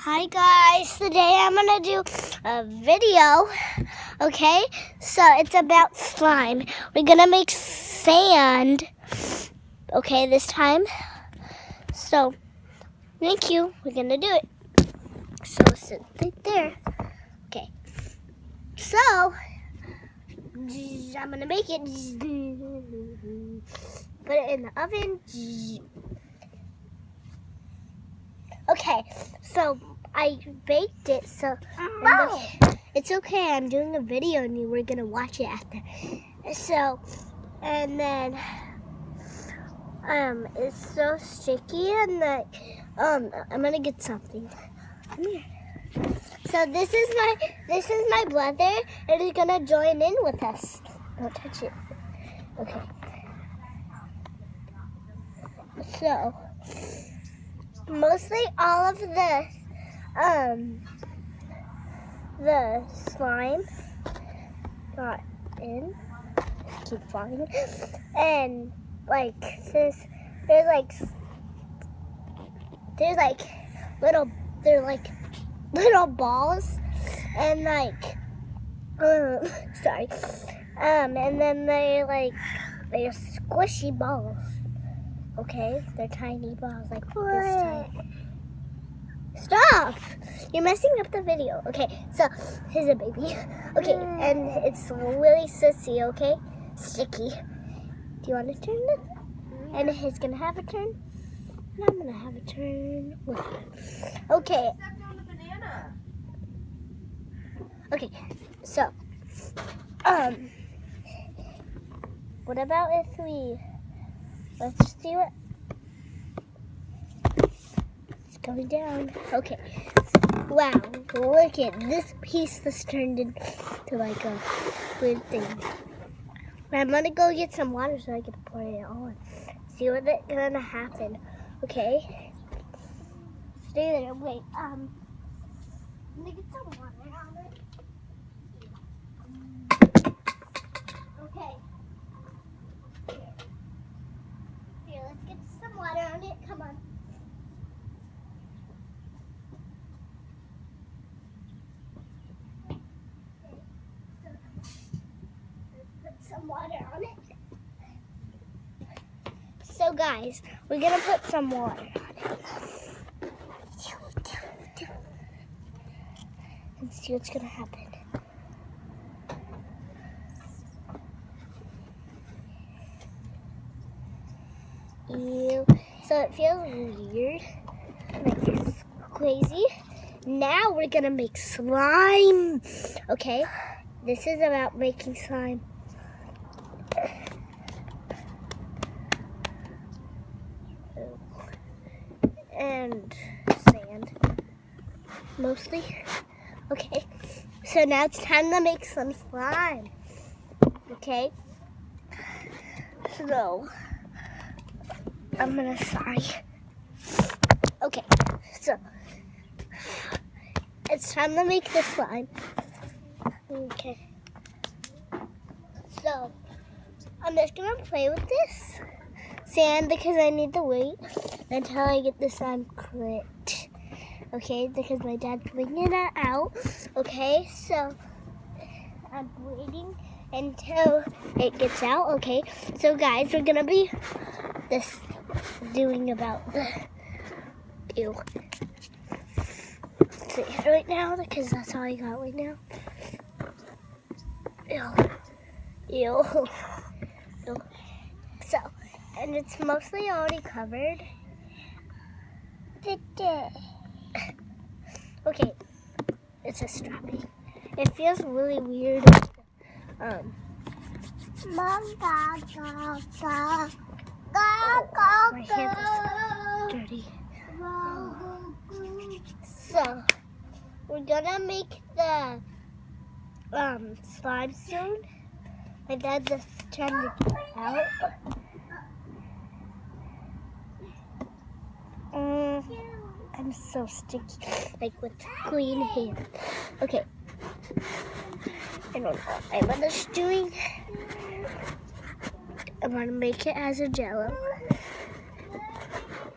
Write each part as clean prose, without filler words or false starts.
Hi guys, today I'm gonna do a video, okay? So it's about slime. We're gonna make sand, okay, this time. So, thank you, we're gonna do it. So sit right there. Okay, so, I'm gonna make it. Put it in the oven. Okay, so I baked it, so it's okay. I'm doing a video and we're gonna watch it after. So, and then it's so sticky and like I'm gonna get something. Come here. So this is my brother and he's gonna join in with us. Don't touch it. Okay. So mostly all of the slime got in. Keep falling. And like there's little balls and like sorry. And then they're squishy balls. Okay? They're tiny balls like this tiny. Stop! You're messing up the video. Okay, so here's a baby. Okay, and it's really sissy, okay? Sticky. Do you want to turn it? And he's gonna have a turn. And I'm gonna have a turn with him. Okay. Okay, so what about if let's do it. Going down. Okay. Wow. Look at this piece that's turned into like a weird thing. I'm gonna go get some water so I can pour it on. See what's gonna happen. Okay. Stay there. Wait. I'm gonna get some water on it. Okay. Here, let's get some water on it. Come on. Some water on it. So guys, we're gonna put some water on it. And see what's gonna happen. Ew. So it feels weird. Like it's crazy. Now we're gonna make slime. Okay? This is about making slime. And sand, mostly. Okay, so now it's time to make some slime. Okay, so I'm gonna Okay, so it's time to make the slime. Okay, so I'm just gonna play with this sand because I need to wait until I get the slime correct. Okay, because my dad's bringing it out. Okay, so I'm waiting until it gets out. Okay, so guys, we're gonna be doing about the ew. Sit here right now because that's all I got right now. Ew. Ew. Ew. So, and it's mostly already covered. Okay, it's a strapping. It feels really weird. My hands are dirty. So, we're gonna make the slime soon. My dad just trying to get out. I'm so sticky, like with clean hands. Okay. I don't know what I'm just doing. I'm gonna make it as a jello.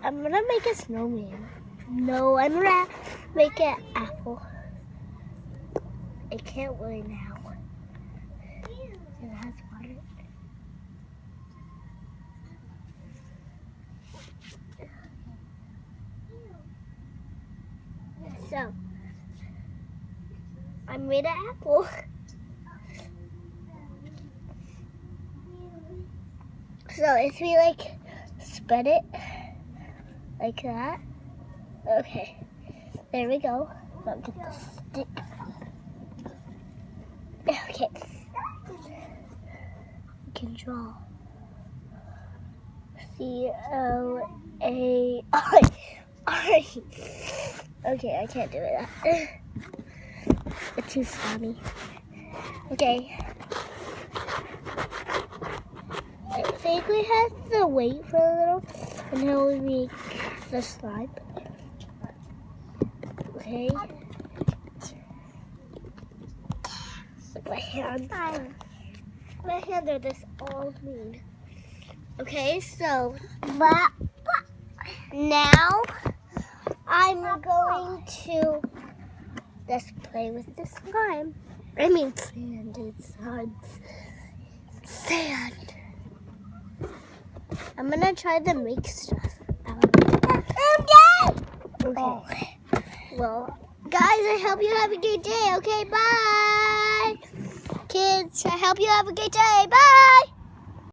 I'm gonna make a snowman. No, I'm gonna make an apple. I can't really now. It has water. So, I made an apple. So if we like spread it like that, okay, there we go. I'll get the stick. Okay, we can draw C-O-A-R. Okay, I can't do it. It's too slimy. Okay. I think we have to wait for a little until we make the slime. Okay. Look, my hands. My hands are this all green. Okay, so now I'm going to just play with the slime. I mean sand. It's sand. I'm gonna try to make stuff out of it. Okay. Well, guys, I hope you have a good day. Okay, bye. Kids, I hope you have a good day. Bye.